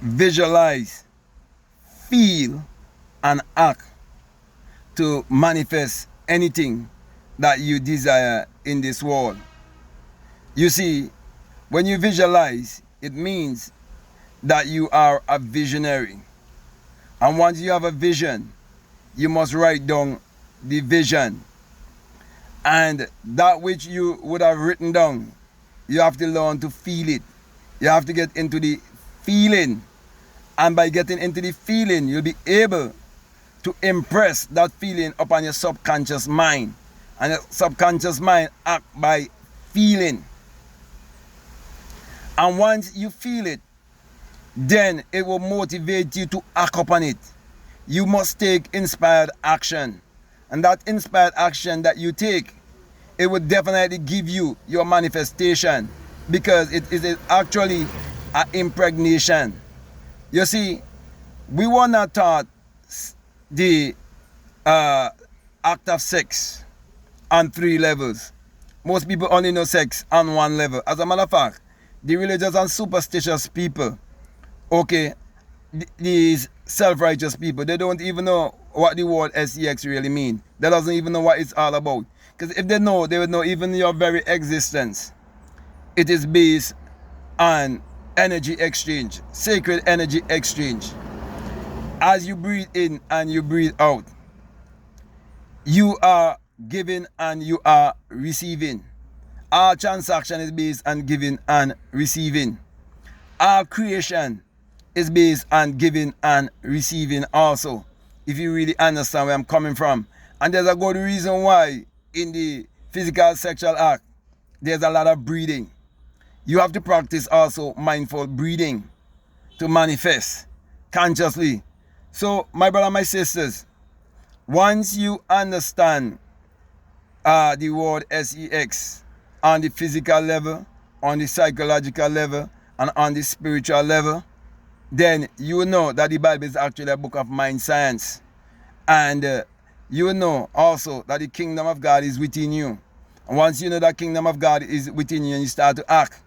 visualize, feel, and act to manifest anything that you desire in this world. You see, when you visualize, it means that you are a visionary. And once you have a vision, you must write down the vision. And that which you would have written down, you have to learn to feel it. You have to get into the feeling. And by getting into the feeling, you'll be able to impress that feeling upon your subconscious mind. And your subconscious mind act by feeling. And once you feel it, then it will motivate you to act upon it. You must take inspired action. And that inspired action that you take, it will definitely give you your manifestation, because it is actually an impregnation. You see, we were not taught the act of sex on 3 levels. Most people only know sex on 1 level. As a matter of fact, the religious and superstitious people, okay, these self-righteous people, they don't even know what the word sex really means. They doesn't even know what it's all about. Because if they know, they would know even your very existence. It is based on energy exchange, sacred energy exchange. As you breathe in and you breathe out, you are giving and you are receiving. Our transaction is based on giving and receiving. Our creation is based on giving and receiving also, if you really understand where I'm coming from. And there's a good reason why in the physical sexual act, there's a lot of breathing. You have to practice also mindful breathing to manifest consciously. So, my brother, my sisters, once you understand the word sex on the physical level, on the psychological level, and on the spiritual level, then you know that the Bible is actually a book of mind science. And you know also that the kingdom of God is within you. And once you know that kingdom of God is within you, and you start to act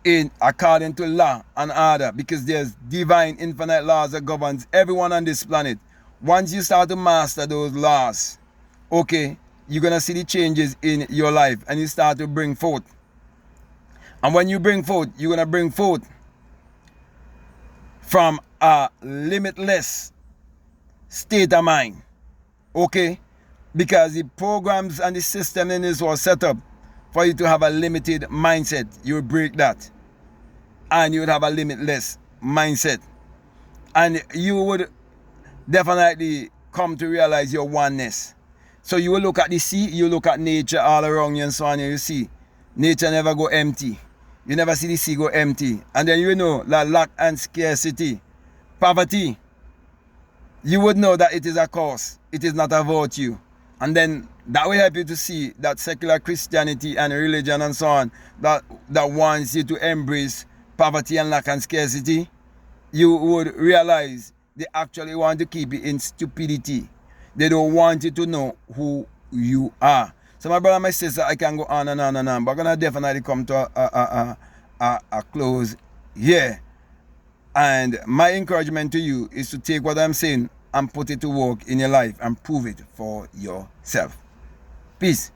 in according to law and order, because there's divine infinite laws that governs everyone on this planet. Once you start to master those laws, okay, you're gonna see the changes in your life, and you start to bring forth. And when you bring forth, you're gonna bring forth from a limitless state of mind, okay? Because the programs and the system in this was set up for you to have a limited mindset. You would break that, and you would have a limitless mindset, and you would definitely come to realize your oneness. So you will look at the sea, you look at nature all around you and so on, and you see nature never go empty. You never see the sea go empty. And then you know that lack and scarcity, poverty, you would know that it is a cause, it is not a virtue. And then that will help you to see that secular Christianity and religion and so on, that wants you to embrace poverty and lack and scarcity, you would realize they actually want to keep you in stupidity. They don't want you to know who you are. So my brother and my sister, I can go on and on and on, but I'm going to definitely come to a close here. And my encouragement to you is to take what I'm saying and put it to work in your life and prove it for yourself. Peace.